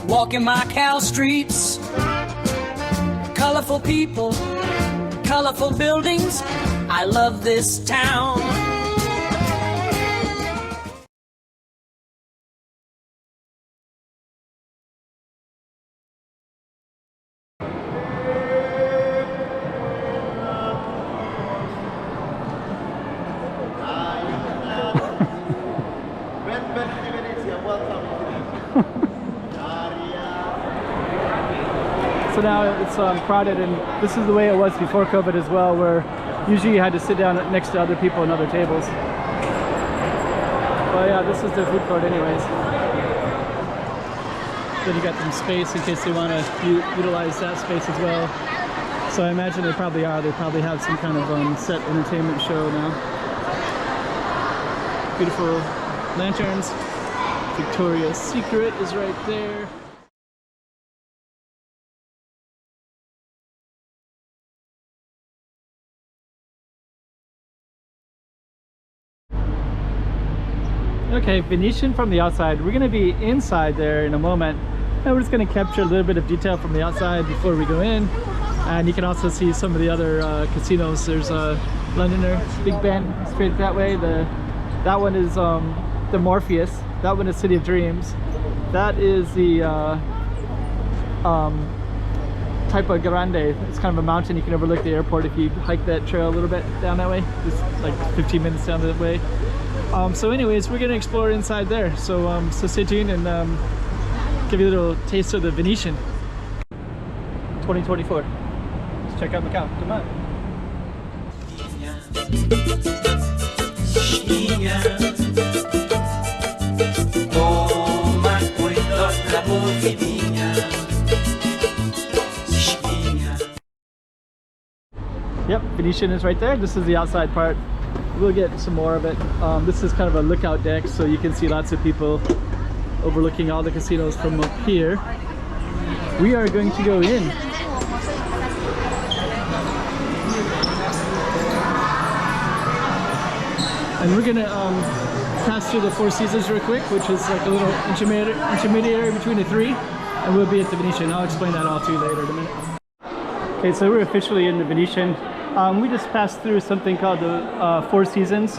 Walking Macau Streets, colorful people, colorful buildings. I love this town. So now it's crowded, and this is the way it was before COVID as well, where usually you had to sit down next to other people in other tables. But yeah, this is their food court anyways. Then you got some space in case they want to utilize that space as well. So I imagine they probably are. They probably have some kind of set entertainment show now. Beautiful lanterns. Victoria's Secret is right there. Okay, Venetian from the outside. We're going to be inside there in a moment, and we're just going to capture a little bit of detail from the outside before we go in. And you can also see some of the other casinos. There's a Londoner, Big Ben, straight that way. That one is the Morpheus. That one is City of Dreams. That is the Typa Grande. It's kind of a mountain. You can overlook the airport if you hike that trail a little bit down that way. Just like 15 minutes down that way. So anyways, we're going to explore inside there. So stay tuned and give you a little taste of the Venetian 2024. Let's check out Macau. Come on. Yep, Venetian is right there. This is the outside part. We'll get some more of it. This is kind of a lookout deck, so you can see lots of people overlooking all the casinos from up here. We are going to go in. And we're gonna pass through the Four Seasons real quick, which is like a little intermediary between the three, and we'll be at the Venetian. I'll explain that all to you later in a minute. Okay, so we're officially in the Venetian. We just passed through something called the Four Seasons,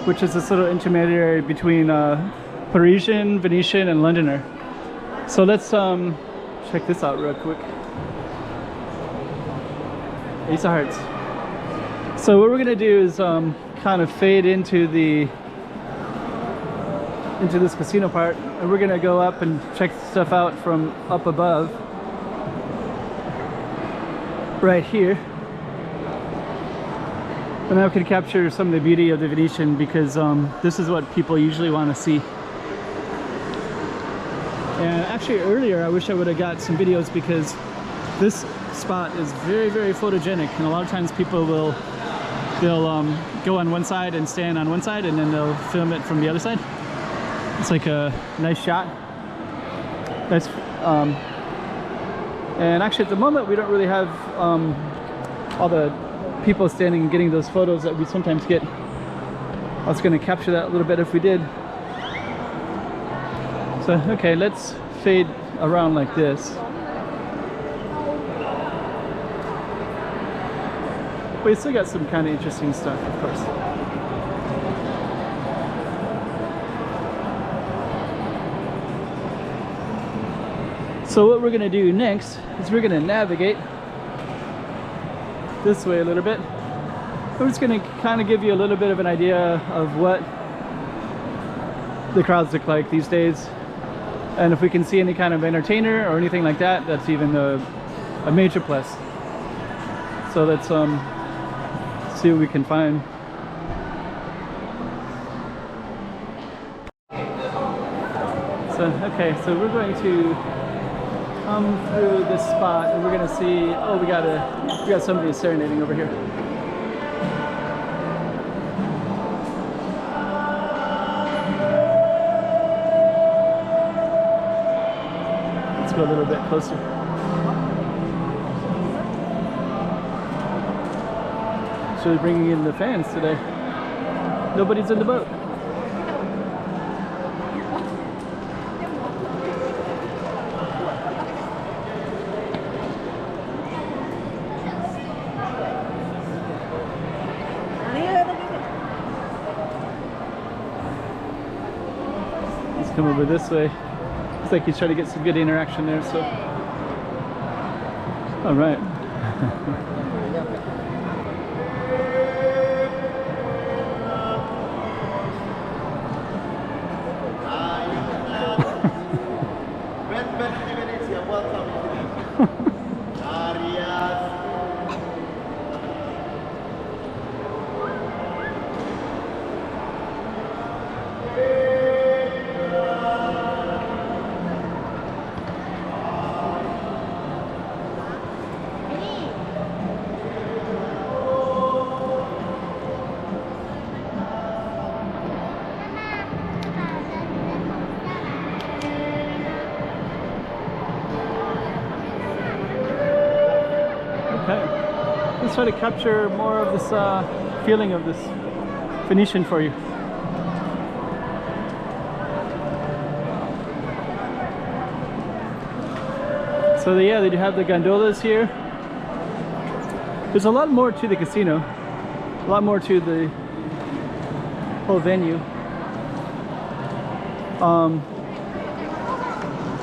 which is this little intermediary between Parisian, Venetian, and Londoner. So let's check this out real quick. Ace of Hearts. So what we're gonna do is kind of fade into this casino part, and we're gonna go up and check stuff out from up above, right here. And I can capture some of the beauty of the Venetian, because this is what people usually want to see. And actually earlier I wish I would have got some videos, because this spot is very, very photogenic, and a lot of times people will go on one side and stand on one side, and then they'll film it from the other side. It's like a nice shot. That's and actually at the moment we don't really have all the people standing and getting those photos that we sometimes get. I was going to capture that a little bit if we did. So okay, let's fade around like this. But you still got some kind of interesting stuff, of course. So what we're going to do next is we're going to navigate this way a little bit. We're just going to kind of give you a little bit of an idea of what the crowds look like these days, and if we can see any kind of entertainer or anything like that, that's even a major plus. So let's see what we can find. So okay, so we're going to come through this spot, and we're gonna see. Oh, we got somebody serenading over here. Let's go a little bit closer. So we're bringing in the fans today. Nobody's in the boat. come over this way. Looks like he's trying to get some good interaction there, so. All right. Let's try to capture more of this feeling of this Venetian for you. So yeah, they do have the gondolas here. There's a lot more to the casino, a lot more to the whole venue.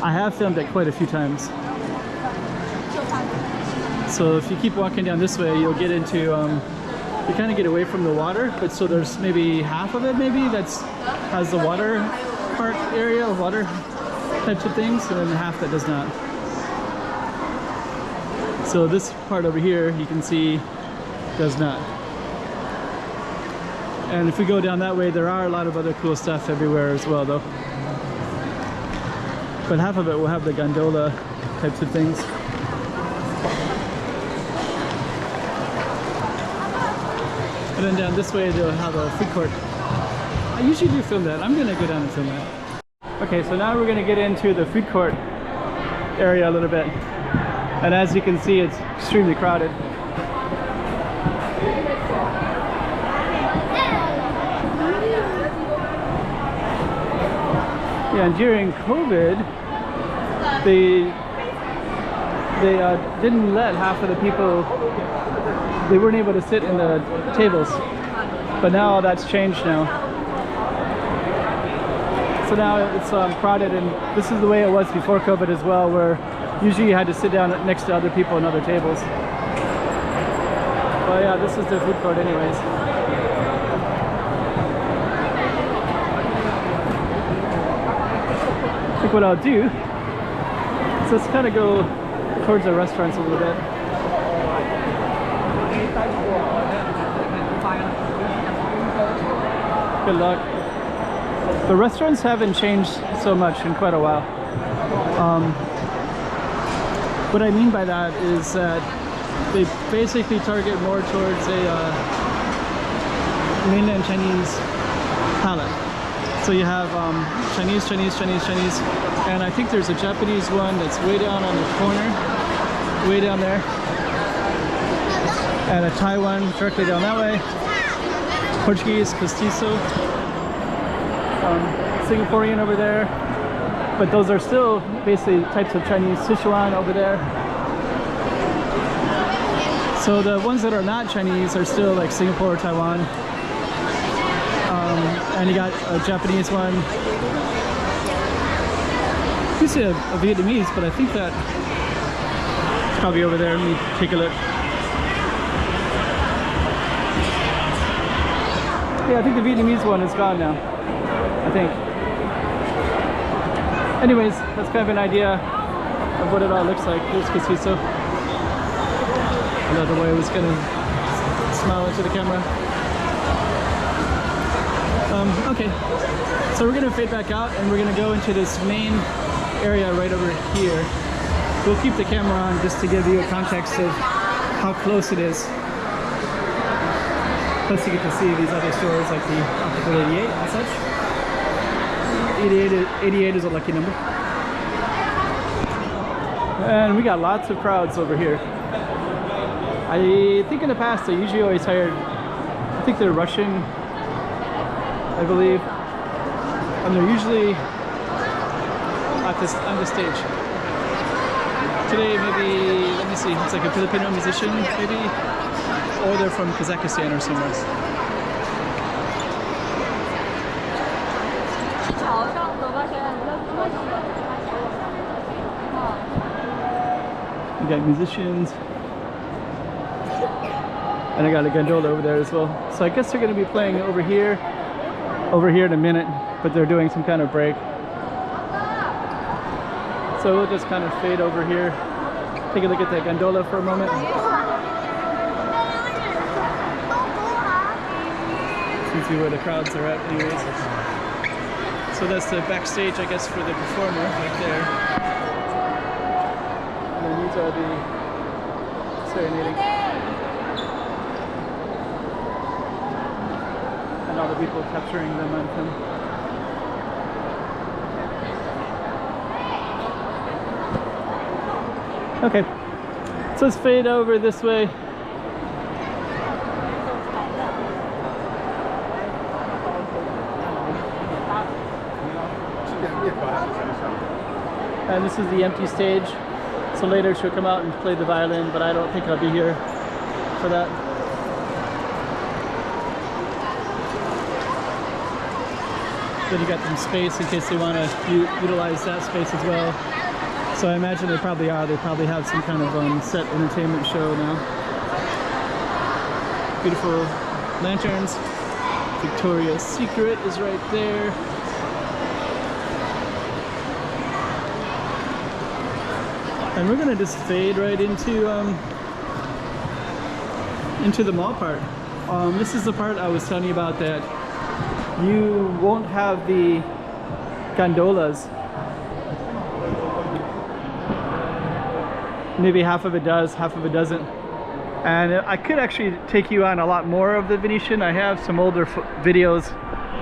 I have filmed it quite a few times. So if you keep walking down this way, you'll get into, you kind of get away from the water, but so there's maybe half of it has the water park area, water types of things, and then half that does not. So this part over here, you can see, does not. And if we go down that way, there are a lot of other cool stuff everywhere as well though. But half of it will have the gondola types of things. And then down this way they'll have a food court. I usually do film that. I'm gonna go down and film that. Okay, so now we're gonna get into the food court area a little bit. And as you can see, it's extremely crowded. Yeah, and during COVID, they didn't let half of the people, they weren't able to sit in the tables, but now that's changed now. So now it's crowded, and this is the way it was before COVID as well, where usually you had to sit down next to other people on other tables. But yeah, this is the food court anyways. I think what I'll do is let's kind of go towards the restaurants a little bit. Good luck. The restaurants haven't changed so much in quite a while. What I mean by that is that they basically target more towards a mainland Chinese palate. So you have Chinese, and I think there's a Japanese one that's way down on the corner, way down there, and a Thai one directly down that way, Portuguese, Castizo, Singaporean over there, but those are still basically types of Chinese. Sichuan over there. So the ones that are not Chinese are still like Singapore or Taiwan. And you got a Japanese one. You see a Vietnamese, but I think that it's probably over there. Let me take a look. Yeah, I think the Vietnamese one is gone now, I think. Anyways, that's kind of an idea of what it all looks like. Here's Castizo. Another way I was gonna smile into the camera. Okay, so we're gonna fade back out and we're gonna go into this main area right over here. We'll keep the camera on just to give you a context of how close it is. Plus you get to see these other stores like the Optical 88 and such. 88 is a lucky number. And we got lots of crowds over here. I think in the past they usually always hired, I think they're Russian, I believe, and they're usually on the stage. Today maybe, let me see, it's like a Filipino musician maybe, or they're from Kazakhstan or somewhere else. You got musicians. And I got a gondola over there as well. So I guess they're going to be playing over here in a minute, but they're doing some kind of break. So we'll just kind of fade over here, take a look at that gondola for a moment. See where the crowds are at anyways. So that's the backstage, I guess, for the performer right there. And then these are the serenading. And all the people capturing them on film. Okay, so let's fade over this way. And this is the empty stage. So later she'll come out and play the violin, but I don't think I'll be here for that. Then you got some space in case they want to utilize that space as well. So I imagine they probably are. They probably have some kind of set entertainment show now. Beautiful lanterns. Victoria's Secret is right there. And we're gonna just fade right into the mall part. This is the part I was telling you about that you won't have the gondolas. Maybe half of it does, half of it doesn't. And I could actually take you on a lot more of the Venetian. I have some older videos.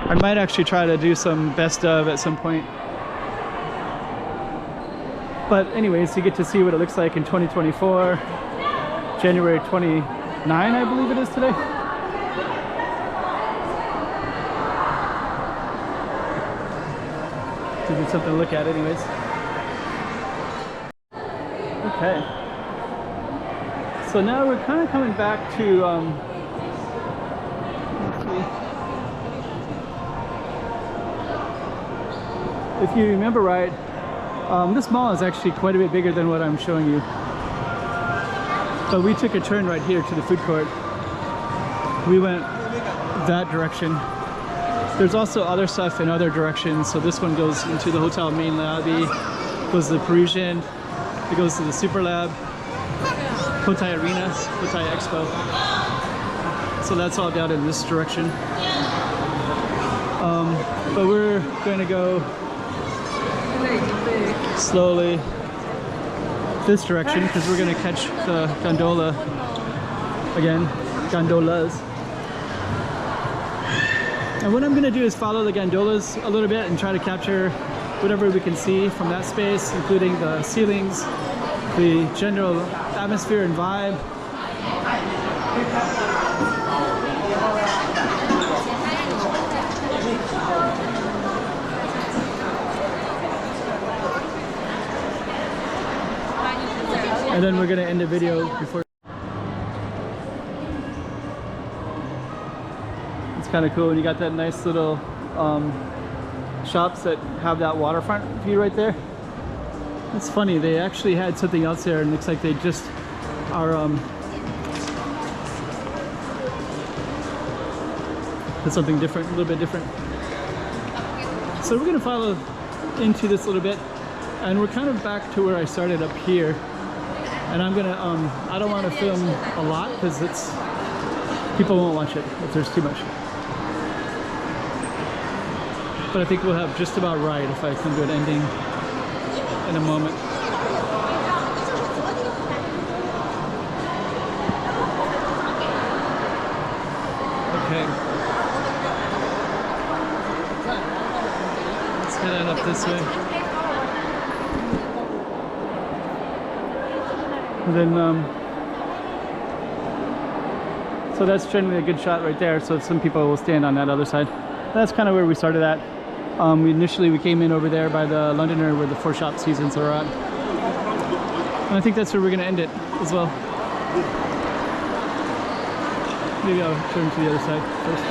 I might actually try to do some best of at some point. But anyways, you get to see what it looks like in 2024, January 29, I believe it is today. To get something to look at anyways. Okay. So now we're kind of coming back to, let's see. If you remember right, this mall is actually quite a bit bigger than what I'm showing you. But we took a turn right here to the food court. We went that direction. There's also other stuff in other directions. So this one goes into the hotel main lobby, goes to the Parisian, it goes to the Super Lab, Cotai Arena, Cotai Expo. So that's all down in this direction. But we're going to go slowly this direction because we're going to catch the gondola again, gondolas. And what I'm going to do is follow the gondolas a little bit and try to capture whatever we can see from that space, including the ceilings, the general atmosphere and vibe. And then we're going to end the video before. It's kind of cool when you got that nice little shops that have that waterfront view right there. It's funny, they actually had something else there and it looks like they just are did something different, a little bit different. So we're going to follow into this a little bit and we're kind of back to where I started up here. And I'm gonna, I don't want to film a lot because people won't watch it if there's too much. But I think we'll have just about right if I come to an ending in a moment. Okay. Let's head on up this way. And then, so that's generally a good shot right there. So some people will stand on that other side. That's kind of where we started at. Initially we came in over there by the Londoner where the 4 shop seasons are at. And I think that's where we're going to end it as well. Maybe I'll turn to the other side first.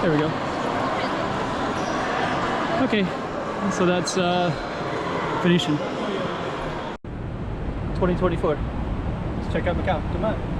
There we go. Okay, so that's Venetian. 2024. Let's check out Macau. Come on.